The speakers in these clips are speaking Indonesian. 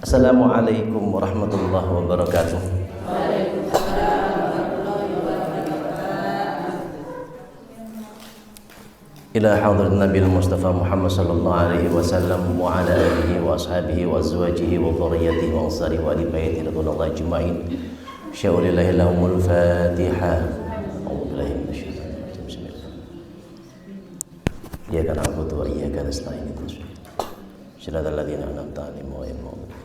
Assalamualaikum warahmatullahi wabarakatuh. Ila hadrat Nabi Mustafa Muhammad sallallahu alaihi wasallam wa ala alihi wa ashabihi wa azwajihi wa dhurriyyatihi wa ansarihi wa ali baiti radhiyallahu ajma'in. Syaulillahi lahumul Fatiha. A'udzubillahi minasyaitonir rajim. Bismillah. Iyyaka na'budu wa iyyaka nasta'in. Shiratal ladzina an'amta 'alaihim ghairil maghdubi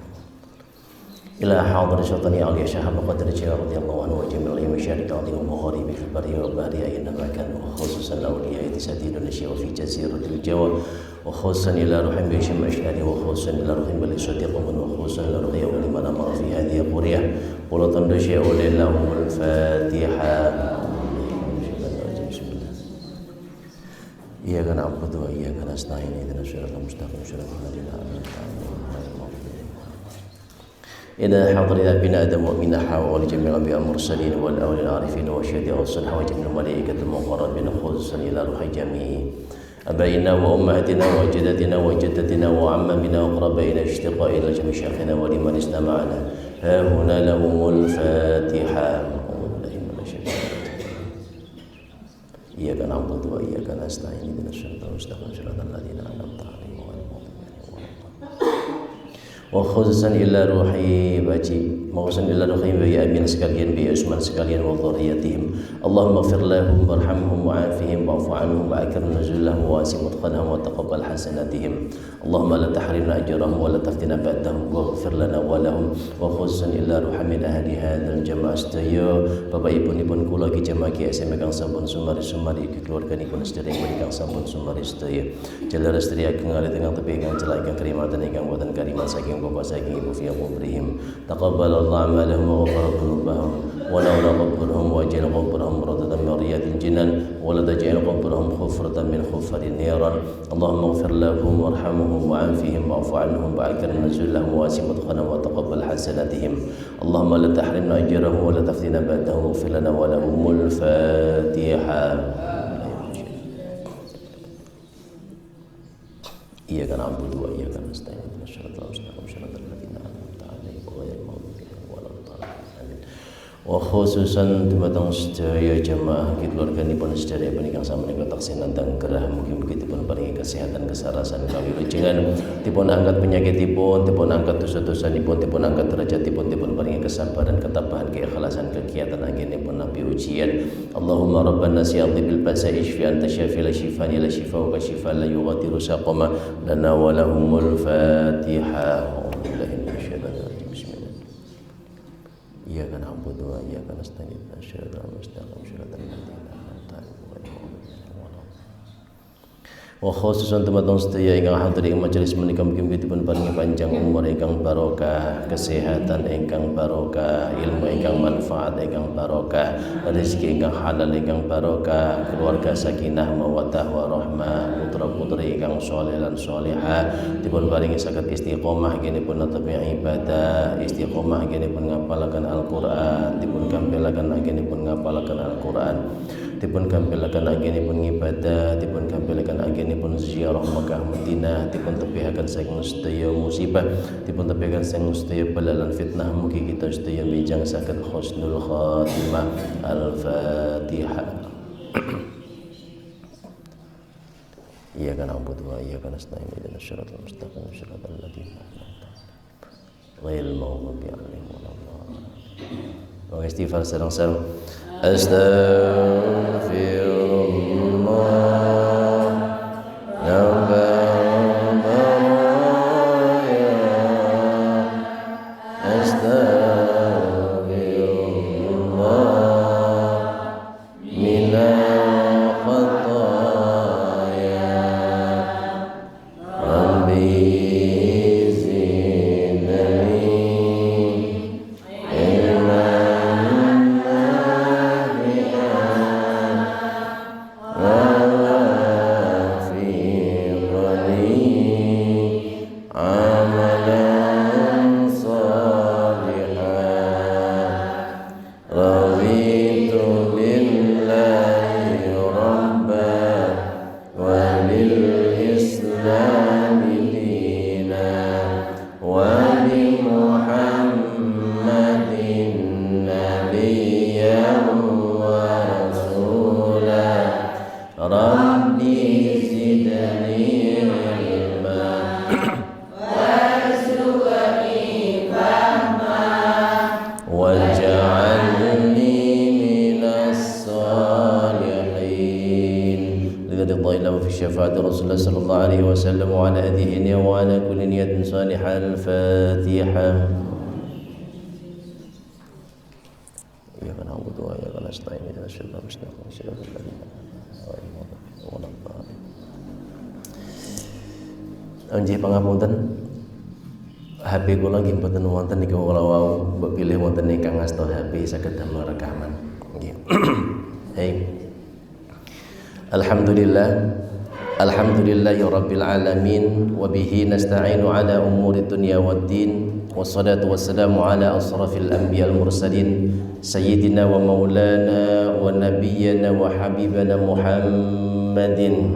إلى حاضر شيطاني علي شهاب قدر الجلال رضي الله عنه وجميع المشارك العظيم المغارب في البر والبحر أينما كانوا وخصوصا الأولياء تساتين النشيء وفي جزيرة الجوى وخصوصا إلى روح بشم أشهاد وخصوصا إلى روح بالصديق وخصوصا إلى روح ولمن أمر في هذه القرية قلت النشيء لهم الفاتحة. إياك نعبد وإياك نستعين اهدنا الصراط المستقيم صراط الذين أنعمت عليهم إلى حضر أبينا آدم وأمنا حواء ولجميع الأنبياء المرسلين والأولياء العارفين والشهداء والصالحين وجميع الملائكة المقربين خصوصا إلى روح جميع أبائنا وأمهاتنا وأجدادنا وجدتنا وعمامنا وأقربائنا اشتقاء إلى جميع شيخنا ولمن استمعنا ها هنا لهم الفاتحة. إياك نعبد وإياك نستعين اهدنا الصراط المستقيم صراط الذين أنعمت عليهم وخصوصا إلى روحي باجي وخصوصا إلى روحي بي أمين sekalian بي عثمان sekalian وذريتهم اللهم اغفر لهم وارحمهم وعافهم واعف عنهم وأكرم نزلهم وواسع مدخلهم وتقبل حسناتهم اللهم لا تحرمنا أجرهم ولا تفتنا بعدهم واغفر لنا ولهم وخصوصا إلى روح من أهل هذا الجماعة sedaya Bapak Ibu kula ki jamaah ki SMA kang sampun sumari keluarganipun sedherek kang sampun sumari sedaya jalar sedherek ageng ngalih tengah tepi kang celak kang kerimatan ingkang boten kariman saking bapak saking ibu fi kubrihim taqabbalallahu a'malahum wa ghafara dhunubahum wa la naqabburhum wa ja'al qabrahum radatan min riyadil jinan wa la taj'al qabrahum khufratan min khufarin niran Allahumma ighfir lahum warhamhum wa'afihim wa'fu 'anhum wa'akrim nuzulahum wa wasi' mudkhalahum wa taqabbal hasanatihim Allahumma la tahrimna ajrahum wa la taftina ba'dahum waghfir lana wa lahumul Fatiha. Iyyaka na'budu wa iyyaka nasta'in ihdinas siratal mustaqim siratal ladzina an'amta 'alaihim ghairil maghdubi 'alaihim waladdallin. Wa khususan dumateng sedaya jamaah keluarganipun sedherek punika sami menika taksinan teng gerah mugi-mugi dipun paringi kesehatan kesarasan kawilujengan dipun angkat penyakitipun dipun angkat dosa-dosanipun dipun angkat derajatipun dipun paringi kesabaran ketabahan keikhlasan kegiatan anggenipun nabi ujian Allahumma rabbana siyadhi bil basa'i ishfi anta syafi la shifani la shifaa ka shifaa la yughadiru saqama lana wa lahumul Fatiha. Iyyaka na'budu wa iyyaka nasta'in ihdinas siratal mustaqim siratal ladzina an'amta 'alaihim wa khususan teman-teman sedaya ingkang hadir ing majelis menika mugi-mugi dipun paringi panjang umur ingkang barokah, kesehatan ingkang barokah, ilmu ingkang manfaat ingkang barokah, rezeki ingkang halal ingkang barokah, keluarga sakinah mawaddah warahmah, putra-putri ingkang shalih lan shalihah dipun paringi saged istiqomah genipun netepi ibadah, istiqomah genipun ngapalaken Al-Qur'an, dipun gampelaken genipun ngapalaken Al-Qur'an, dipun gampelaken anggenipun ibadah, dipun gampelaken anggenipun ziarah Makkah Madinah, dipun tepihaken saking sedaya musibah, dipun tepihaken saking sedaya bala lan fitnah, mugi kita sedaya minjang saged husnul khatimah. Al-Fatihah. Iyyaka na'budu wa iyyaka nasta'in ihdinas siratal mustaqim siratal ladzina an'amta 'alaihim ghairil maghdubi 'alaihim waladdallin. Wa istighfar sareng-sareng. Astaghfirullah syafaat Rasulullah sallallahu alaihi wasallam wa ala alihi wa ala kulli niyatin salihah. Al-Fatihah. Ya kana na'budu wa iyyaka nasta'in ihdinas siratal mustaqim siratal ladzina an'amta 'alaihim. Anjih pangapunten. HP kula nggih mboten wonten niku kula wau mbok pilih wonten ingkang ngasta HP saged damel rekaman. Nggih. Hei. Alhamdulillahi rabbil alamin wa bihi nasta'inu ala umuri dunya waddin wassalatu wassalamu ala asrafil anbiya'il mursalin sayyidina wa maulana wa nabiyyina wa habibana Muhammadin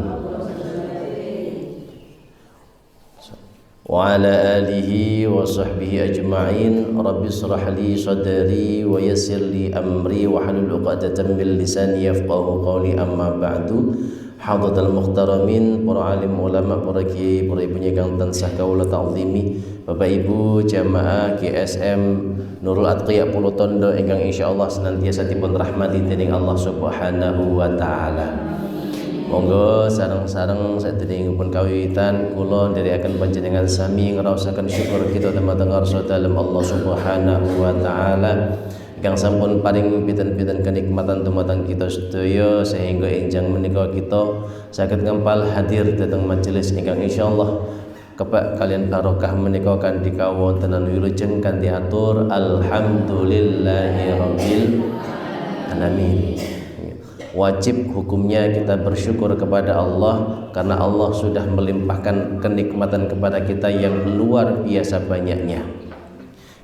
wa ala alihi wa sahbihi ajma'in. Rabbi shrah li sadri wa yassir li amri wa halul 'uqdatam min lisani yafqahu qawli. Amma ba'du. Hadirin muhtaramin, para alim ulama, para kiai, para ibu nyekang tansah kawula ta'zimi, Bapak Ibu jamaah GSM Nurul Atqiya Pulau Tondo ingkang insyaallah senantiasa dipun rahmati dening Allah Subhanahu wa taala. Monggo sareng-sareng saderengipun kawiwitan kula nderekaken panjenengan sami ngraosaken syukur kita dumateng ngarsa dalem Allah Subhanahu wa taala ingkang sampun paring pinten-pinten kenikmatan dumateng kita sedaya sehingga enjang menika kita saged ngempal hadir dhateng majelis ingkang insyaallah kebak kalian barokah menika kanthi kawontenan wilujeng kanthi atur alhamdulillahirabbil alamin. Wajib hukumnya kita bersyukur kepada Allah karena Allah sudah melimpahkan kenikmatan kepada kita yang luar biasa banyaknya.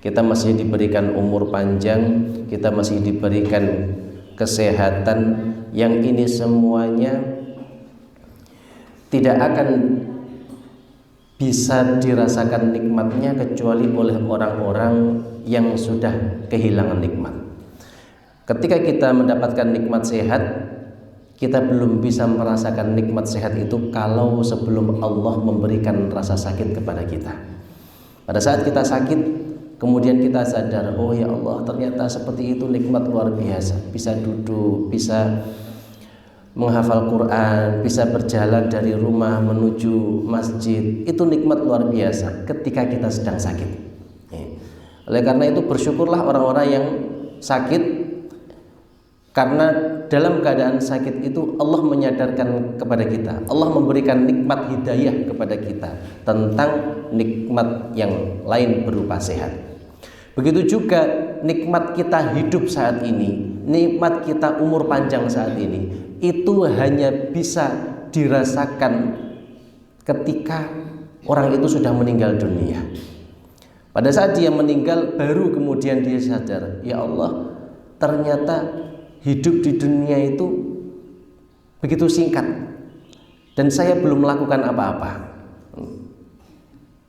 Kita masih diberikan umur panjang, kita masih diberikan kesehatan, yang ini semuanya tidak akan bisa dirasakan nikmatnya kecuali oleh orang-orang yang sudah kehilangan nikmat. Ketika kita mendapatkan nikmat sehat, kita belum bisa merasakan nikmat sehat itu kalau sebelum Allah memberikan rasa sakit kepada kita. Pada saat kita sakit, kemudian kita sadar, oh ya Allah, ternyata seperti itu nikmat luar biasa. Bisa duduk, bisa menghafal Quran, bisa berjalan dari rumah menuju masjid. Itu nikmat luar biasa ketika kita sedang sakit. Oleh karena itu bersyukurlah orang-orang yang sakit, karena dalam keadaan sakit itu Allah menyadarkan kepada kita, Allah memberikan nikmat hidayah kepada kita tentang nikmat yang lain berupa sehat. Begitu juga nikmat kita hidup saat ini, nikmat kita umur panjang saat ini, itu hanya bisa dirasakan ketika orang itu sudah meninggal dunia. Pada saat dia meninggal, baru kemudian dia sadar, ya Allah, ternyata hidup di dunia itu begitu singkat dan saya belum melakukan apa-apa.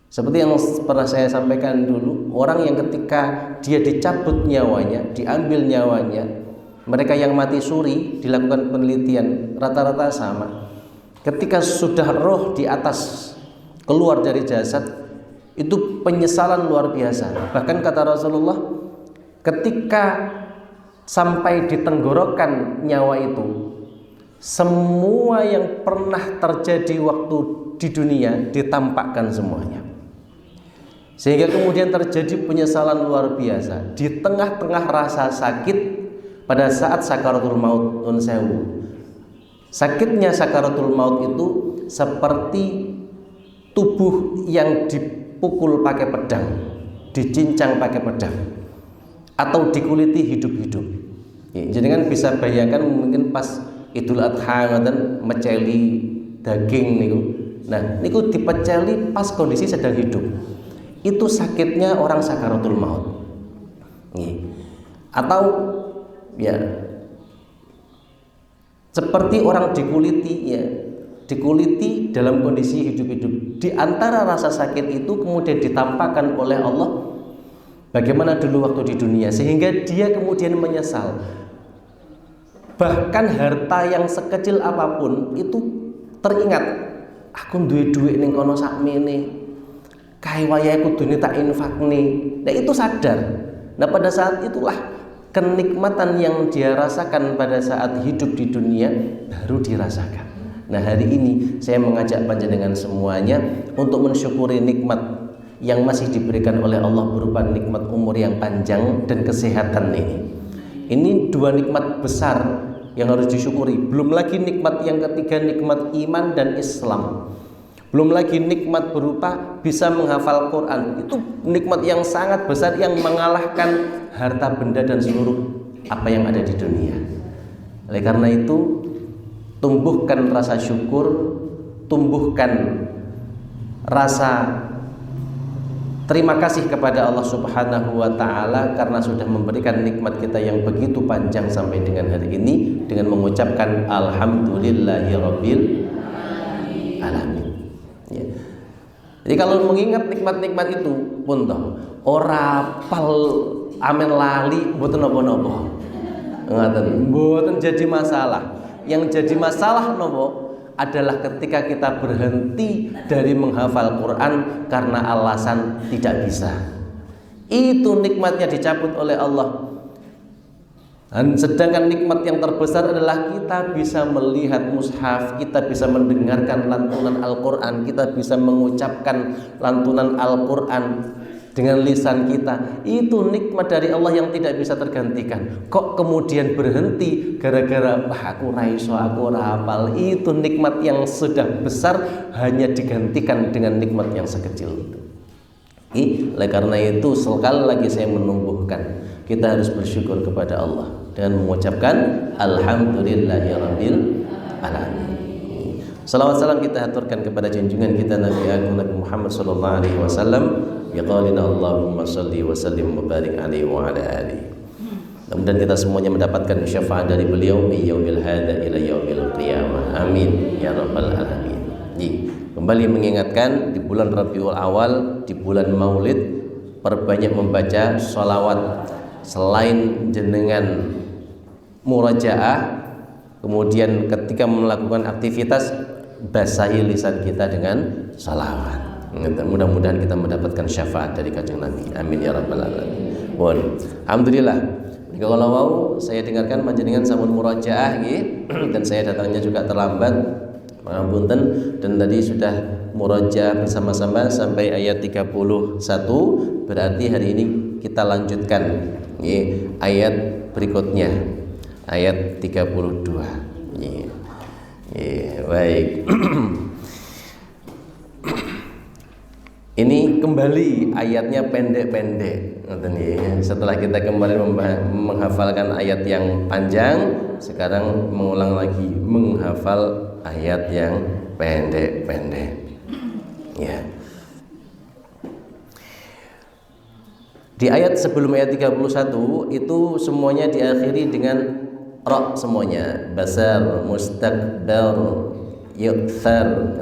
Seperti yang pernah saya sampaikan dulu, orang yang ketika dia dicabut nyawanya, diambil nyawanya, mereka yang mati suri dilakukan penelitian rata-rata sama. Ketika sudah roh di atas keluar dari jasad, itu penyesalan luar biasa. Bahkan kata Rasulullah, ketika sampai di tenggorokan nyawa itu, semua yang pernah terjadi waktu di dunia ditampakkan semuanya. Sehingga kemudian terjadi penyesalan luar biasa di tengah-tengah rasa sakit pada saat sakaratul maut. Nun sewu, sakitnya sakaratul maut itu seperti tubuh yang dipukul pakai pedang, dicincang pakai pedang, atau dikuliti hidup-hidup. Jadi kan bisa bayangkan mungkin pas Idul Adha ngoten meceli daging niku. Nah, niku dipeceli pas kondisi sedang hidup. Itu sakitnya orang sakaratul maut. Atau ya seperti orang dikuliti, ya dikuliti dalam kondisi hidup-hidup. Di antara rasa sakit itu kemudian ditampakkan oleh Allah bagaimana dulu waktu di dunia, sehingga dia kemudian menyesal. Bahkan harta yang sekecil apapun itu teringat, aku duwe-duwe ning kono sakmene, kae wayahe kudune tak infakne. Nah itu sadar. Nah pada saat itulah kenikmatan yang dia rasakan pada saat hidup di dunia baru dirasakan. Nah, hari ini saya mengajak panjenengan semuanya untuk mensyukuri nikmat yang masih diberikan oleh Allah berupa nikmat umur yang panjang dan kesehatan ini. Ini dua nikmat besar yang harus disyukuri. Belum lagi nikmat yang ketiga, nikmat iman dan Islam. Belum lagi nikmat berupa bisa menghafal Quran. Itu nikmat yang sangat besar yang mengalahkan harta benda dan seluruh apa yang ada di dunia. Oleh karena itu, tumbuhkan rasa syukur, tumbuhkan rasa terima kasih kepada Allah Subhanahu wa Ta'ala karena sudah memberikan nikmat kita yang begitu panjang sampai dengan hari ini dengan mengucapkan Alhamdulillahirabbil alamin. Ya. Jadi kalau mengingat nikmat-nikmat itu pun toh ora pal amen lali mboten napa-napa. Mboten jadi masalah. Yang jadi masalah nopo adalah ketika kita berhenti dari menghafal Quran karena alasan tidak bisa. Itu nikmatnya dicabut oleh Allah. Dan sedangkan nikmat yang terbesar adalah kita bisa melihat mushaf, kita bisa mendengarkan lantunan Al-Quran, kita bisa mengucapkan lantunan Al-Quran dengan lisan kita. Itu nikmat dari Allah yang tidak bisa tergantikan. Kok kemudian berhenti gara-gara aku raiso, aku hafal? Itu nikmat yang sudah besar hanya digantikan dengan nikmat yang sekecil itu. Oleh karena itu sekali lagi saya menumbuhkan, kita harus bersyukur kepada Allah dengan mengucapkan Alhamdulillahirabbil alamin. Salawat salam kita haturkan kepada junjungan kita Nabi Agung Nabi Muhammad sallallahu alaihi wasallam. Biqaulina Allahumma salli wa sallim wa barik alaihi wa ala alihi. Mudah-mudahan kita semuanya mendapatkan syafaat dari beliau min yaumil hadza ila yaumil qiyamah. Amin ya rabbal alamin. Kembali mengingatkan di bulan Rabiul Awal, di bulan Maulid, perbanyak membaca sholawat. Selain jenengan murajaah, kemudian ketika melakukan aktivitas basahi lisan kita dengan sholawat. Mudah-mudahan kita mendapatkan syafaat dari Kanjeng Nabi. Amin ya rabbal alamin. Alhamdulillah. Kalau mau saya dengarkan panjenengan sampun murajaah nggih dan saya datangnya juga terlambat. Pangapunten, dan tadi sudah murajaah bersama-sama sampai ayat 31. Berarti hari ini kita lanjutkan nggih ayat berikutnya. Ayat 32. Nggih. Baik. Ini kembali ayatnya pendek-pendek. Setelah kita kemarin menghafalkan ayat yang panjang, sekarang mengulang lagi menghafal ayat yang pendek-pendek. Ya. Di ayat sebelum ayat 31 itu semuanya diakhiri dengan ra semuanya. Basar, mustakbar, yu'thar.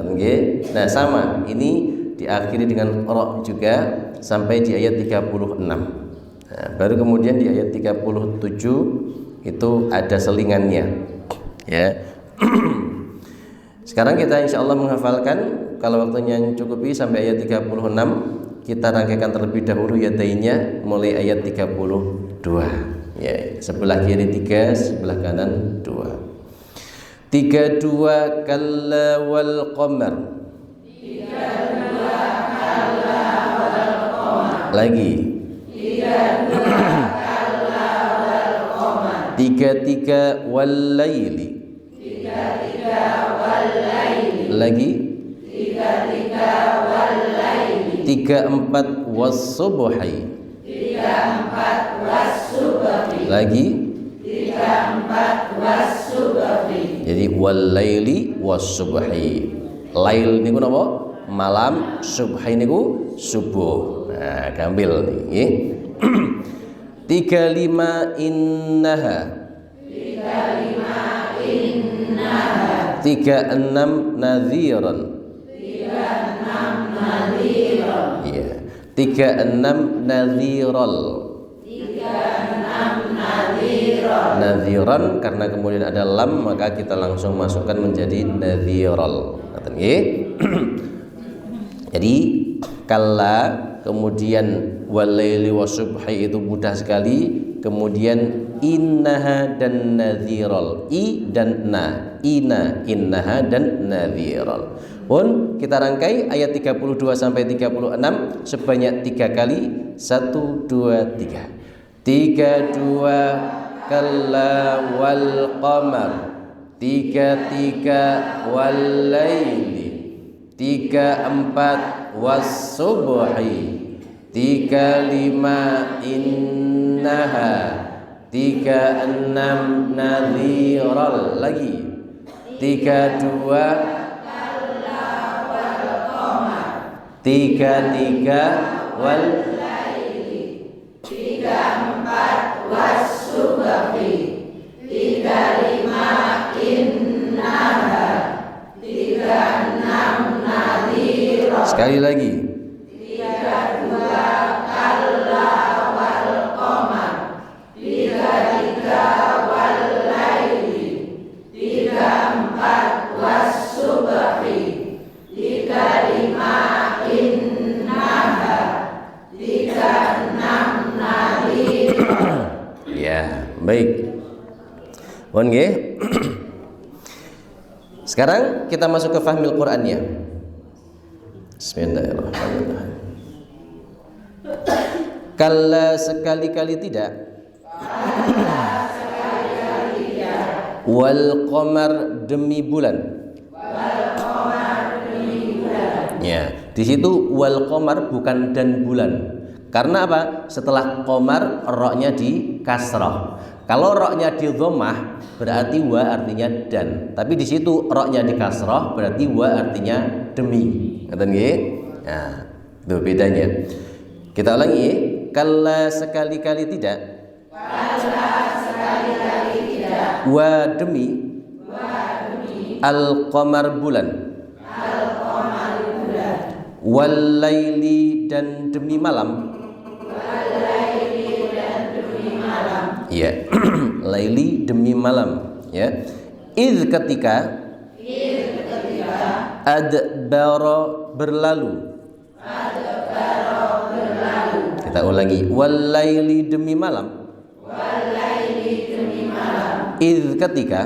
Nah, sama. Ini diakhiri dengan ra juga sampai di ayat 36. Nah, baru kemudian di ayat 37 itu ada selingannya. Ya. Sekarang kita insya Allah menghafalkan, kalau waktunya cukupi sampai ayat 36, kita rangkaikan terlebih dahulu yadainnya mulai ayat 32. Ya, sebelah kiri 3, sebelah kanan 2. 32 kalla wal qamar. 32 kalla wal qamar. Lagi. 32 kalla wal qamar. 33 wal laili. 33 wal laili. Lagi. 33 wal laili. 34 was subhi. 34 was subhi. Lagi. 34 was subhi. Jadi wal laili was subhi. Lail niku napa? Malam, subhi niku subuh. Nah, gambil niki. 35 innaha. 35 innaha. 36 nadhiran. 36 nadhiran. Iya. 36 nadhiral. 36 nadhiran. Nadhiran karena kemudian ada lam maka kita langsung masukkan menjadi nadhiral. Ngaten nggih. Jadi kalla kemudian walaili wasubhi itu mudah sekali, kemudian innaha dan nadhiral, i dan na, innaha dan nadhiral. Pun kita rangkai ayat 32 sampai 36 sebanyak 3 kali. 1 2 3. 32 kalla wal qamar, 33 wal laili, 34 was subhi, 35 innaha, 36 nadhiral, lagi 32 33 wal laili, 34 was subhi, 35 innaha, 36 nadhiran. Sekali lagi. 32 kalla wal qamar, 33 wal laili, 34 was subhi, 35 innaha, 36 nadhiran. Ya, baik. Mohon nggih. Sekarang kita masuk ke fahmil Qur'annya. Bismillahirrahmanirrahim. Kalla sekali-kali tidak. Wal qamar demi bulan. Ya, di situ wal qamar bukan dan bulan. Karena apa? Setelah qamar roknya di kasrah. Kalau roknya di dhammah berarti wa artinya dan. Tapi di situ roknya di kasrah berarti wa artinya demi. Ngoten nggih? Nah, itu bedanya. Kita ulangi. Kalla sekali-kali tidak. Kalla sekali-kali tidak. Wa demi. Al-qamar bulan. Al-qamar bulan. Wal laili dan demi malam. Wal laili dan demi malam. Ya. Laili demi malam, ya. Idz ketika. Adbara berlalu. Kita ulangi. Wal laili demi malam. Wal laili demi malam. Idz ketika.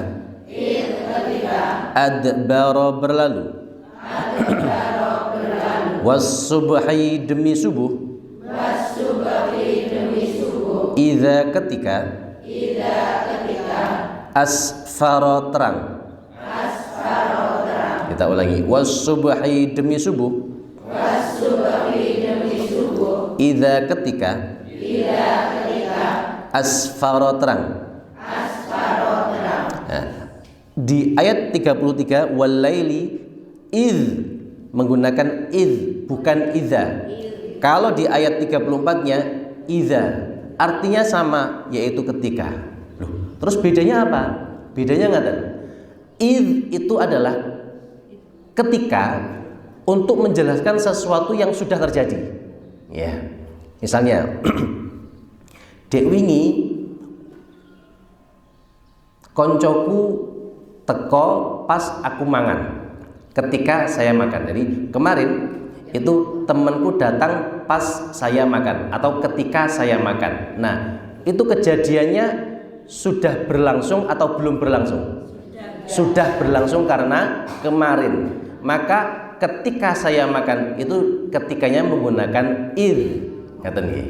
Adbara berlalu. Was subhi demi subuh. Was subhi demi subuh. Idza ketika. Asfara terang. Asfara terang. Kita ulangi. Was subhi demi subuh. Was subhi demi subuh. Idza ketika. Asfara terang. Asfara terang. Nah, di ayat 33 wal laili idz menggunakan idz bukan idza. Kalau di ayat 34-nya idza artinya sama, yaitu ketika. Loh, terus bedanya apa? Bedanya ngaten. Idz itu adalah ketika untuk menjelaskan sesuatu yang sudah terjadi. Ya. Misalnya dek wingi koncoku teko pas aku mangan. Ketika saya makan. Jadi kemarin itu temanku datang pas saya makan atau ketika saya makan. Nah, itu kejadiannya sudah berlangsung atau belum berlangsung? Sudah berlangsung karena kemarin. Maka ketika saya makan itu ketikanya menggunakan idz. Ngaten nggih.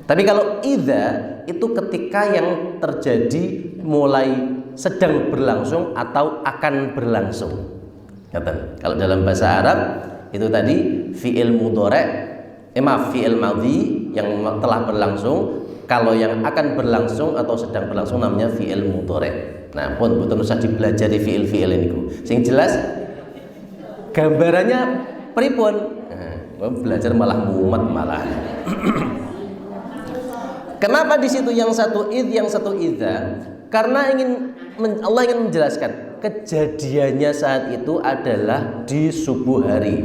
Tapi kalau idza itu ketika yang terjadi mulai sedang berlangsung atau akan berlangsung. Kalau dalam bahasa Arab itu tadi fi'il mudhari', fi'il madhi yang telah berlangsung. Kalau yang akan berlangsung atau sedang berlangsung namanya fi'il mudhari'. Nah, pun betul usah dipelajari fi'il niku. Sing jelas gambarannya pripun. Nah, belajar malah mumet malah. Kenapa di situ yang satu id, yang satu idza? Karena Allah ingin menjelaskan kejadiannya saat itu adalah di subuh hari.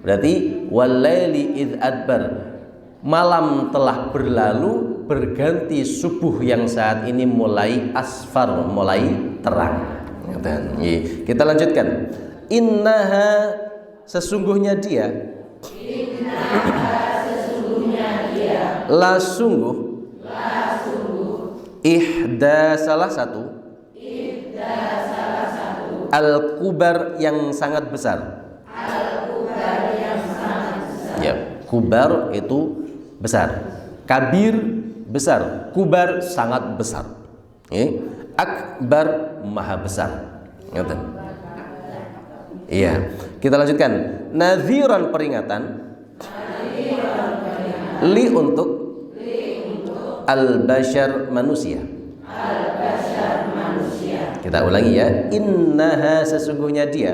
Berarti walaili id adbar, malam telah berlalu berganti subuh yang saat ini mulai asfar, mulai terang. Kita lanjutkan. Innaha sesungguhnya dia. La sungguh ihda salah satu al-kubar yang sangat besar. Ya, kubar itu besar. Kabir besar, kubar sangat besar. Akbar maha besar. Iya, kita lanjutkan. Nadhiran peringatan. Li untuk al-bashar manusia. Kita ulangi ya. Innaha sesungguhnya dia.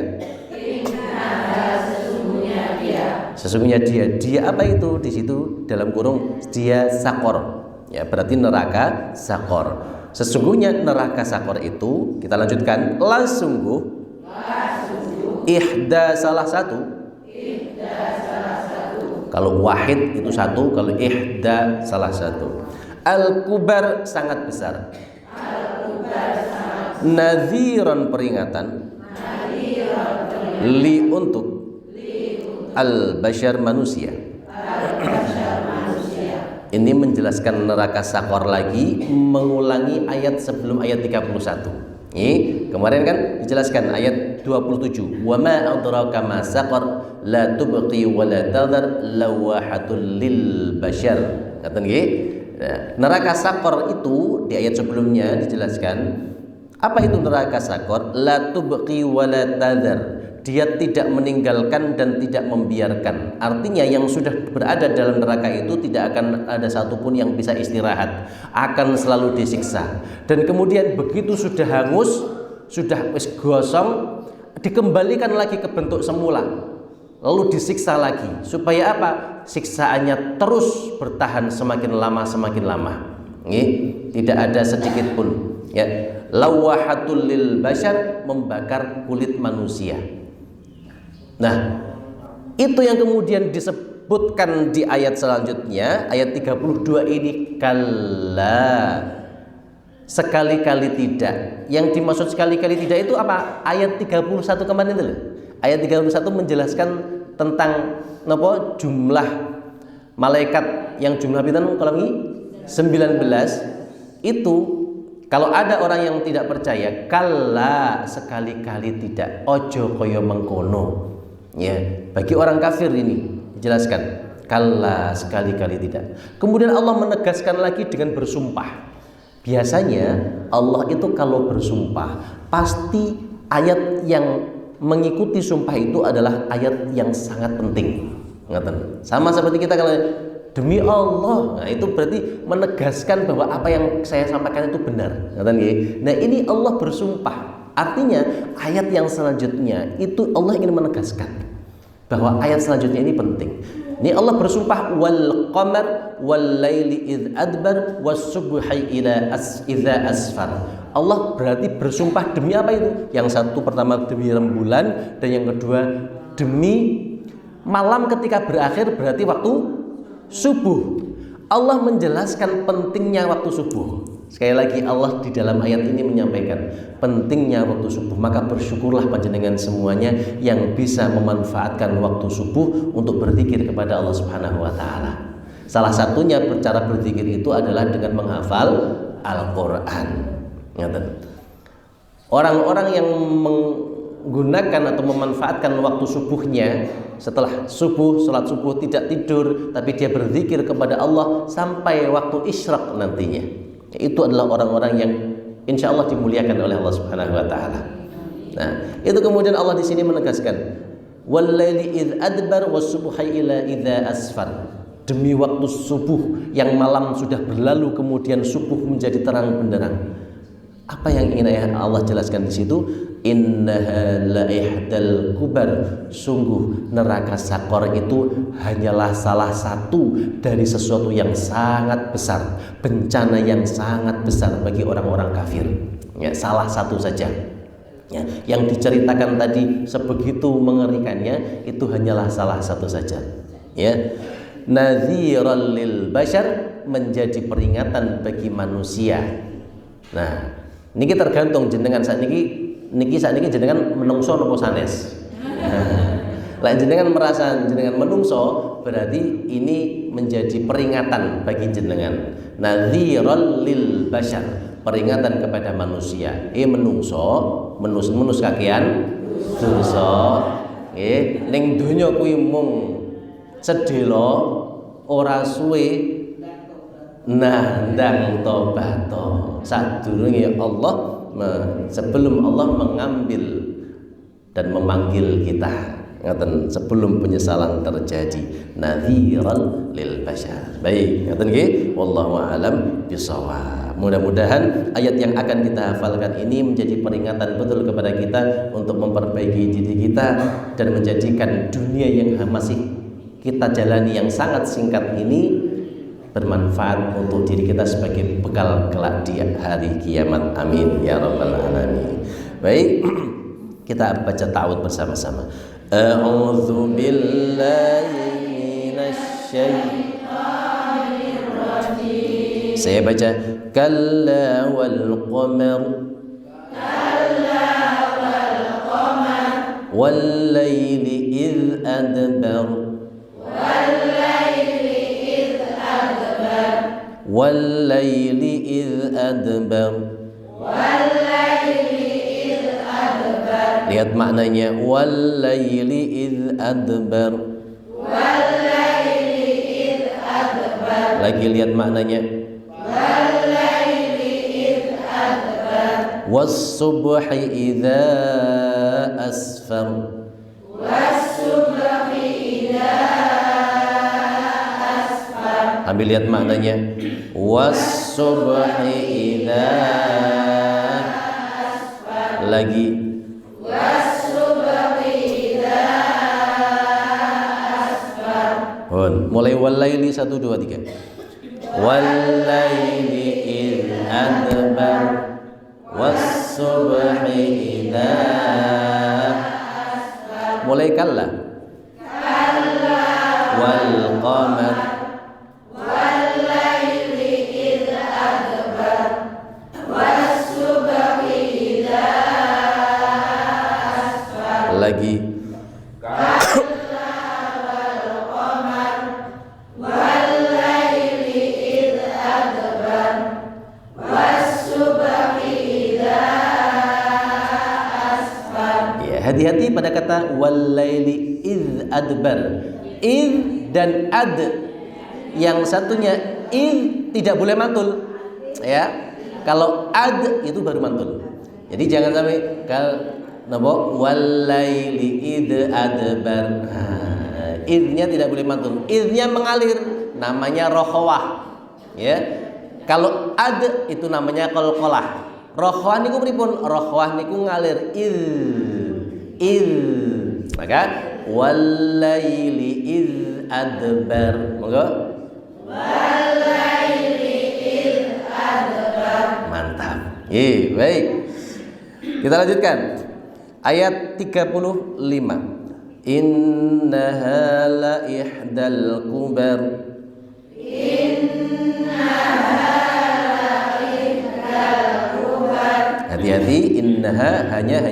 Sesungguhnya dia apa itu? Di situ dalam kurung dia sakor. Ya, berarti neraka sakor. Sesungguhnya neraka sakor itu, kita lanjutkan, la sungguh ihda salah satu. Kalau wahid itu satu, kalau ihda salah satu. Al-kubar sangat besar. Nadhiran peringatan. Li untuk al-bashar manusia. Ini menjelaskan neraka sakor lagi, mengulangi ayat sebelum ayat 31. Ini kemarin kan dijelaskan ayat 27. Wa ma adraka ma saqar la tubqi wa la tadhar lawahatul lil bashar. Kata nggih. Neraka sakor itu di ayat sebelumnya dijelaskan. Apa itu neraka sakor? La tubqi wa la tadhar. Dia tidak meninggalkan dan tidak membiarkan. Artinya yang sudah berada dalam neraka itu tidak akan ada satupun yang bisa istirahat, akan selalu disiksa. Dan kemudian begitu sudah hangus, sudah gosong, dikembalikan lagi ke bentuk semula, lalu disiksa lagi. Supaya apa? Siksaannya terus bertahan semakin lama semakin lama. Tidak ada sedikit pun. Ya, lawahatul lil bashar, membakar kulit manusia. Nah, itu yang kemudian disebutkan di ayat selanjutnya, ayat 32 ini, kalla, sekali-kali tidak. Yang dimaksud sekali-kali tidak itu apa? Ayat 31 kemarin itu loh. Ayat 31 menjelaskan tentang apa? Jumlah malaikat yang jumlah pinten kalau ini 19. Itu kalau ada orang yang tidak percaya, kalla, sekali-kali tidak, ojo koyo mengkono. Ya, bagi orang kafir ini dijelaskan kalla, sekali-kali tidak. Kemudian Allah menegaskan lagi dengan bersumpah. Biasanya Allah itu kalau bersumpah pasti ayat yang mengikuti sumpah itu adalah ayat yang sangat penting. Sama seperti kita kalau demi Allah, nah itu berarti menegaskan bahwa apa yang saya sampaikan itu benar. Nah ini Allah bersumpah. Artinya ayat yang selanjutnya itu Allah ingin menegaskan bahwa ayat selanjutnya ini penting. Ini Allah bersumpah wal qamar wal laili id adbar was subhi idza asfar. Allah berarti bersumpah demi apa itu? Yang satu pertama demi rembulan dan yang kedua demi malam ketika berakhir, berarti waktu subuh. Allah menjelaskan pentingnya waktu subuh. Sekali lagi Allah di dalam ayat ini menyampaikan pentingnya waktu subuh. Maka bersyukurlah panjenengan semuanya yang bisa memanfaatkan waktu subuh untuk berzikir kepada Allah Subhanahu wa taala. Salah satunya cara berzikir itu adalah dengan menghafal Al-Qur'an. Orang-orang yang menggunakan atau memanfaatkan waktu subuhnya, setelah subuh, sholat subuh tidak tidur, tapi dia berzikir kepada Allah sampai waktu isyraq nantinya. Itu adalah orang-orang yang insya Allah dimuliakan oleh Allah Subhanahu wa taala. Nah, itu kemudian Allah di sini menegaskan wal laili id adbar was subhi ila idza asfar. Demi waktu subuh yang malam sudah berlalu kemudian subuh menjadi terang benderang. Apa yang ingin Allah jelaskan di situ? Innaha la ihdal kubar. Sungguh neraka sakor itu hanyalah salah satu dari sesuatu yang sangat besar, bencana yang sangat besar bagi orang-orang kafir. Ya, salah satu saja. Ya, yang diceritakan tadi sebegitu mengerikannya itu hanyalah salah satu saja. Ya. Nadhiran lil bashar, menjadi peringatan bagi manusia. Nah, niki tergantung jenengan saat niki jenengan menungso nopo sanes. Lah jenengan merasa jenengan menungso, berarti ini menjadi peringatan bagi jenengan. Nadhiran lil bashar, peringatan kepada manusia. Menus kakean dosa. Ning donya kuwi mung sedhela ora suwe nandang tobato. Sadurunge Allah, sebelum Allah mengambil dan memanggil kita, ngaten, sebelum penyesalan terjadi, nadhiran lil bashar. Baik, ngaten nggih, wallahu a'lam bishawab. Mudah-mudahan ayat yang akan kita hafalkan ini menjadi peringatan betul kepada kita untuk memperbaiki diri kita dan menjadikan dunia yang masih kita jalani yang sangat singkat ini bermanfaat untuk diri kita sebagai bekal kelak di hari kiamat. Amin ya rabbal alamin. Baik, kita baca ta'awudz bersama-sama. A'udzu billahi minasyaitonir rajim. Saya baca kalla wal qamar wal laili idh adbar والليل إذ أدبر. Lihat maknanya, والليل إذ أدبر. Lagi lihat maknanya, والصبح إذا أسفر. Ambil lihat maknanya, was-subhi idza, lagi was-subhi idza asfar. Mulai wal-laili 1 2 3. Wal-laili idz adbar was-subhi idza asfar. Mulai kalla wal qamar lagi ya, hati-hati pada kata wal-laili idz adbar. Idz dan ad, yang satunya idz tidak boleh mantul ya. Kalau ad itu baru mantul. Jadi jangan sampai napa wal-laili idz adbar. Idnya tidak boleh mantul. Idnya mengalir, namanya rokhawah. Ya. Kalau ad itu namanya qalqalah. Rokhawah niku pripun? Rokhawah niku ngalir iz. Maka wal-laili idz adbar. Monggo. Wal-laili idz adbar. Mantap. Baik. Kita lanjutkan. Ayat 35. Innaha la ihdal kubar. Hati-hati, innaha hanya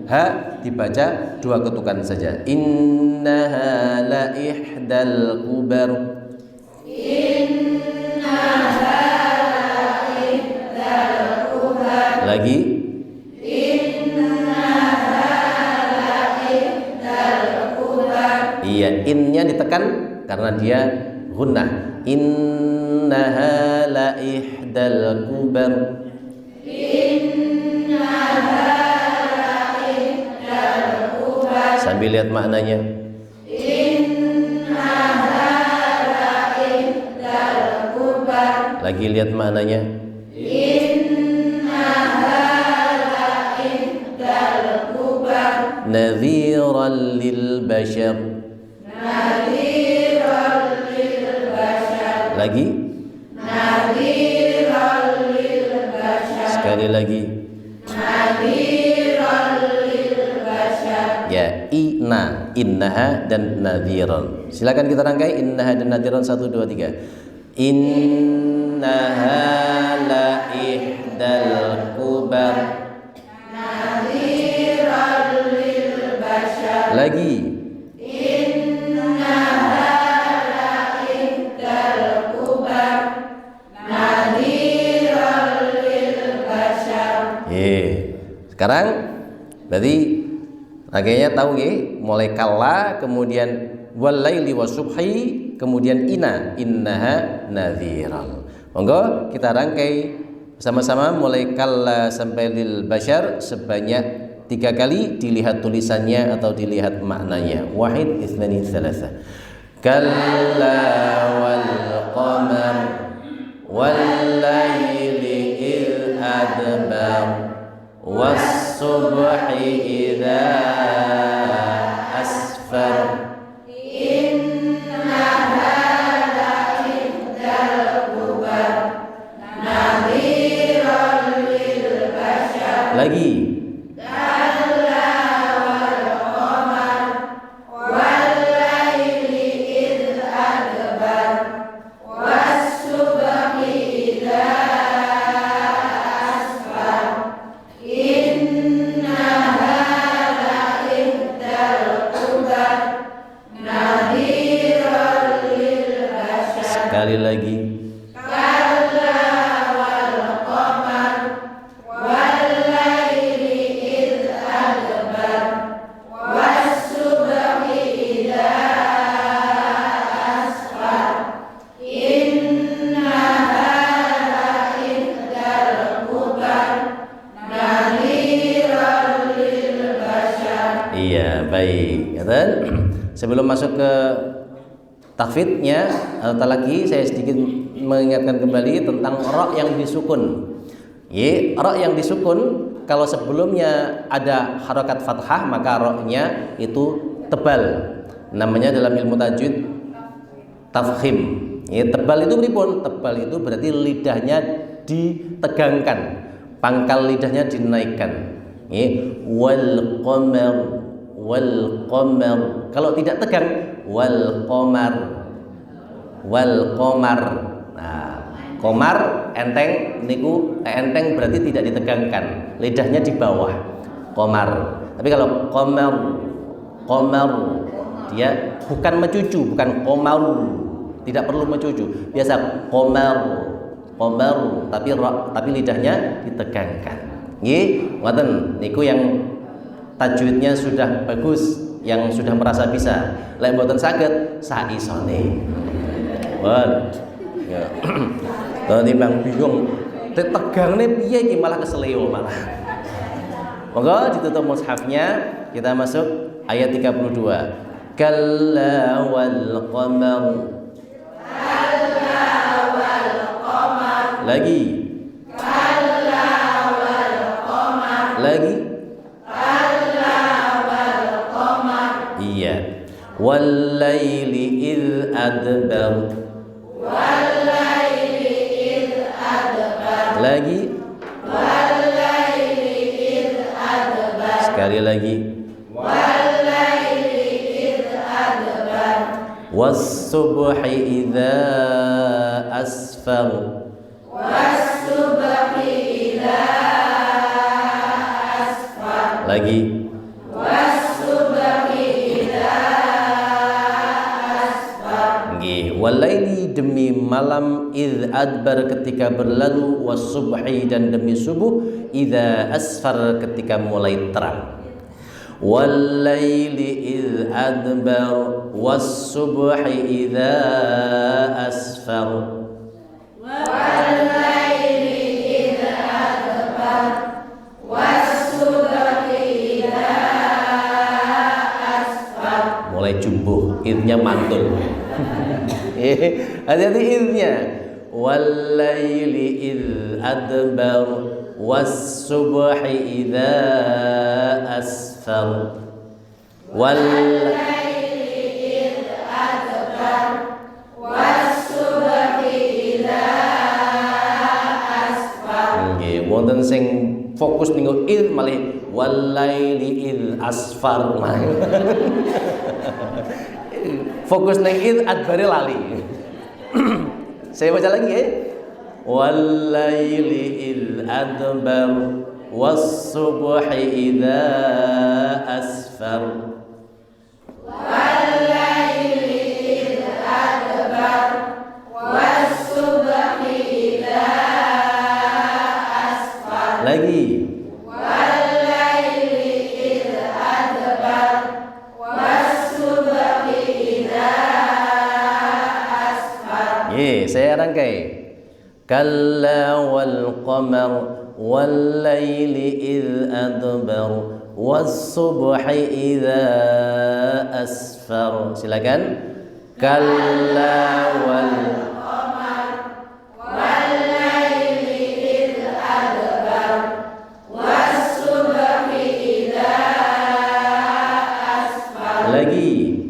ha dibaca 2 ketukan saja. Innaha la ihdal kubar. Innaha la ihdal kubar. Lagi. Iya, innya ditekan karena dia gunnah. Innaha la ihdal kubar. Innaha la ihdal kubar. Sambil lihat maknanya. Innaha la ihdal kubar. Lagi lihat maknanya. Innaha la ihdal kubar. Nadhiran lil bashar. Lagi sekali lagi ya, innaha dan nadhiran. Silakan kita rangkai innaha dan nadhiran 1 2 3. Innaha la ihdal kubar. Nadhiran lil bashar. Lagi. Innaha Sekarang berarti rangkaiannya tahu nggih, mulai kala, kemudian walaili wasubhi, kemudian innaha nadhiran. Monggo kita rangkai sama-sama mulai kala sampai lil bashar sebanyak 3 kali, dilihat tulisannya atau dilihat maknanya. Wahid, ithnani, thalatha. Kalla wal qamar wal laili idh adbar was subhi idza asfar lagi. Kalla wal qamar wal laili idh adbar was subhi idza asfar innaha la'ihdal kubar nadhiran lil bashar. Sekali lagi. Sebelum masuk ke tahfidnya atau talaki, saya sedikit mengingatkan kembali tentang ra yang disukun. Ra yang disukun, kalau sebelumnya ada harokat fathah maka ra-nya itu tebal. Namanya dalam ilmu tajwid tafkhim. Tebal itu pripun? Tebal itu berarti lidahnya ditegangkan, pangkal lidahnya dinaikkan. Wal qamar wal qamar, kalau tidak tegang wal qamar wal qamar. Nah, qamar enteng niku enteng berarti tidak ditegangkan, lidahnya di bawah qamar. Tapi kalau qamar dia bukan mencucu, bukan qamar, tidak perlu mencucu, biasa qamar tapi lidahnya ditegangkan. Nggih, ngoten niku yang tajwidnya sudah bagus, yang sudah merasa bisa. Lek mboten saged saisone. Wan. Ya. Kalau timbang bingung, tegangne piye iki malah keseleo malah. Monggo ditutup mushafnya, kita masuk ayat 32. Kalla wal qamar. Kalla wal qamar. Lagi. Kalla wal qamar. Lagi. Wal laili idh adbar. Wal laili idh adbar. Lagi. Wal laili idh adbar. Sekali lagi. Wal laili idh adbar. Was subhi idza asfar. Was subhi idza asfar. Lagi. Walaili demi malam, idh adbar ketika berlalu, wasubhi dan demi subuh, idza asfar ketika mulai terang. Walaili idh adbar wasubhi idza asfar. Walaili idh adbar wasubhi idza asfar. Mulai jumbuh, idhnya mantul. Hati-hati idnya. Wal laili idh adbar was subhi idza asfar. Wal laili idh adbar was subhi idza asfar. Nggih, wonten sing fokus niku idh malih wal laili idh asfar. Fokus nang id adbare lali. Saya baca lagi ya. Wal laili id adbar was subhi idza asfar. Wal laili id adbar was subhi idza asfar. Lagi. Wal kalla wal qamar wal laili idh adbar was subhi idza asfar. Silakan. Kalla wal qamar wal laili idh adbar was subhi idza asfar. Lagi.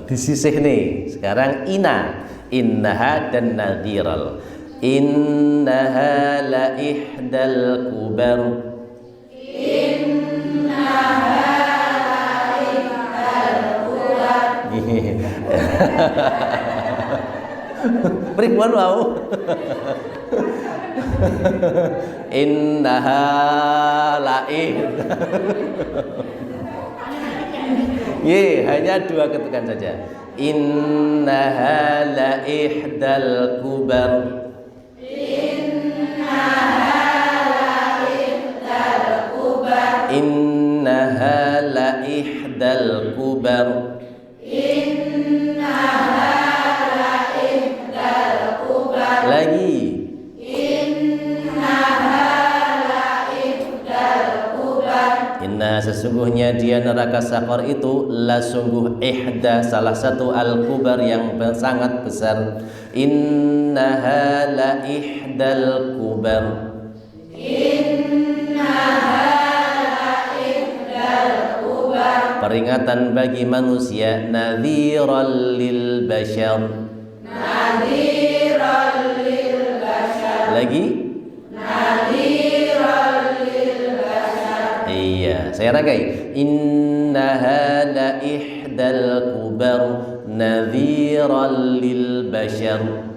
Disisih nih. Sekarang innaha dan nadhiral. Innaha la ihdal kubar. Innaha la ihdal kubar. Pripun wau? Innaha la hanya 2 ketukan saja. Innaha la ihdal kubar. Innaha la ihdal kubar. Innaha la ihdal kubar. Innaha la ihdal kubar. Lagi. Inna sesungguhnya dia neraka Saqar itu la sungguh ihda salah satu al-kubar yang sangat besar. Innaha la ihdal kubar. Innaha la ihdal kubar. Peringatan bagi manusia, nadhiral lil bashar. Nadhiral lil bashar. Lagi. Saya ragai. Innaha la ihdal kubar nadhiran lil bashar.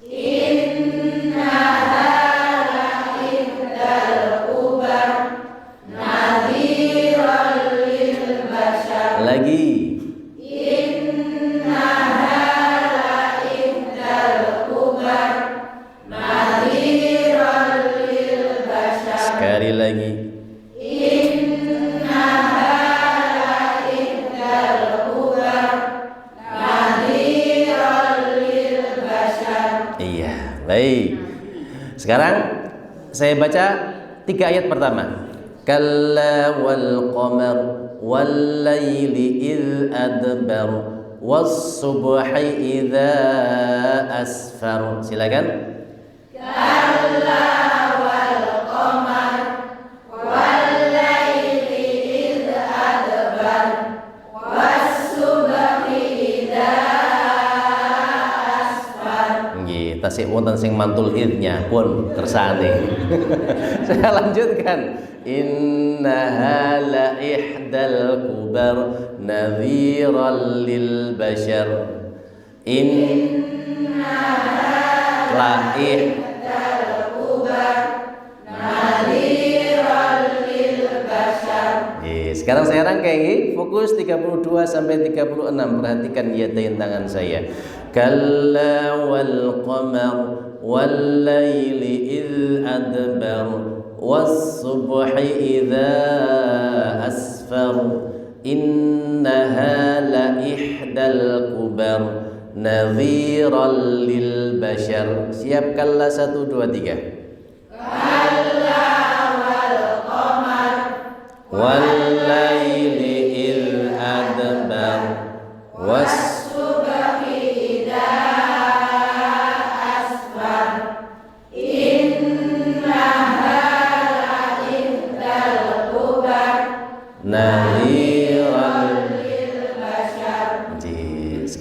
Innaha la ihdal kubar nadhiran lil bashar. Lagi. Innaha la ihdal kubar nadhiran lil bashar. Sekali lagi. Baik. Sekarang saya baca 3 ayat pertama. Kalla wal qamar wal laili idh adbar was subhi idza asfar. Silakan. Kalla wal qamar wal laili idh adbar was subhi idza tasik wonten sing mantul idnya pun kersane. Saya lanjutkan. Innaha la ihdal kubar nadhiran lil bashar. Innaha la ihdal kubar nadhiran lil bashar. Sekarang saya rangkai, fokus 32 sampai 36. Perhatikan yadain tangan saya. Kalla wal qamar wal laili idh adbar was subhi idza asfar. Innaha la ihdal kubar nadhiran lil bashar. Siap? Kalla 1 2 3. Kalla wal qamar wal laili idh adbar was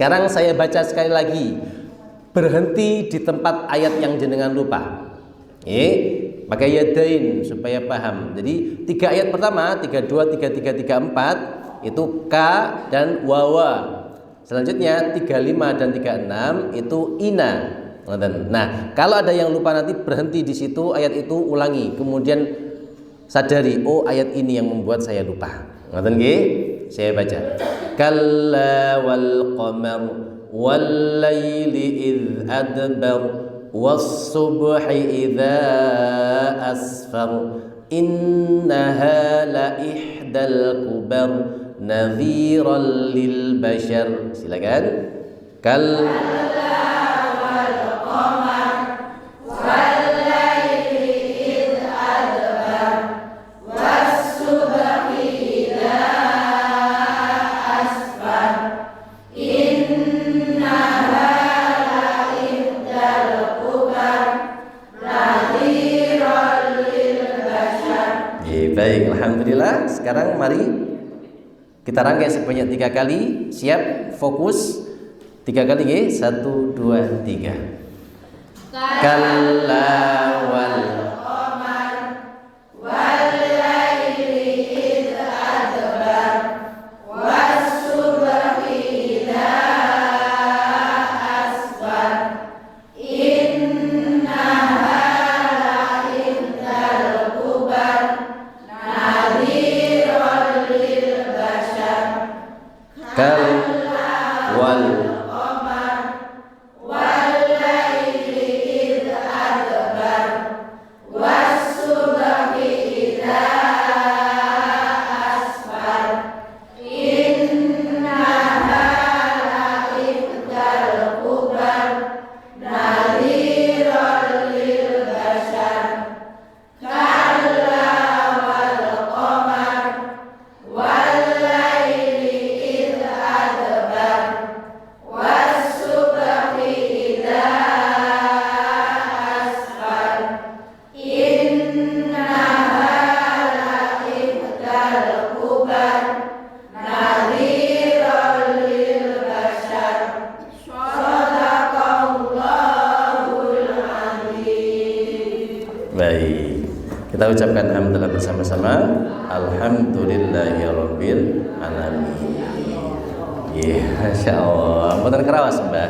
Sekarang saya baca sekali lagi. Berhenti di tempat ayat yang jenengan lupa. Pakai yadain supaya paham. Jadi 3 ayat pertama 32, 33, 34 itu ka dan wawa. Selanjutnya 35 dan 36 itu ina. Nah, kalau ada yang lupa nanti berhenti di situ ayat itu ulangi. Kemudian sadari, oh ayat ini yang membuat saya lupa. Ngoten nggih? Saya baca. Kalla wal qamar wal laili idh adbar was subhi idza asfar innaha la ihdal kubar nadhiran lil bashar. Silakan. Baik, alhamdulillah. Sekarang mari kita rangkai sebanyak 3 kali. Siap, fokus. 3 kali, ya. 1, 2, 3. Kalla wal qamar wal laili id adbar was subhi idza asfar innaha la ihdal kubar nadhiran lil bashar. Kalla wal qamar wal laili id adbar was subhi idza asfar innaha la ihdal kubar nadhiran lil bashar. Kalla wal qamar wal laili id adbar was subhi idza asfar innaha la ihdal kubar nadhiran lil bashar. Shadaqallahul azim. Baik, kita ucapkan alhamdulillah bersama-sama. Alhamdulillahirabbil alamin. Iya, Masya Allah. Mboten kerawas, Mbak.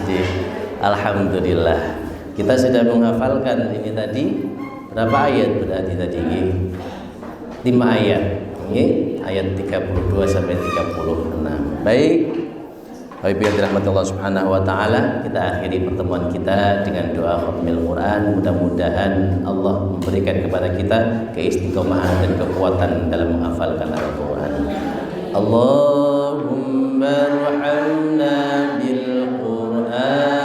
Jadi, alhamdulillah. Kita sudah menghafalkan ini tadi. Berapa ayat berarti tadi? 5 ayat. Ini ayat 32 sampai 36. Baik. Baik, yang dirahmati Allah Subhanahu wa taala, kita akhiri pertemuan kita dengan doa khatmil Quran. Mudah-mudahan Allah memberikan kepada kita keistiqomahan dan kekuatan dalam menghafalkan Al-Quran. Allahumma arhamna bil Quran.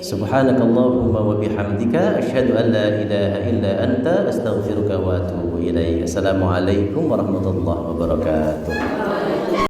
Subhanakallahumma wa bihamdika asyhadu an la ilaha illa anta astaghfiruka wa atubu ilaik. Assalamualaikum warahmatullahi wabarakatuh.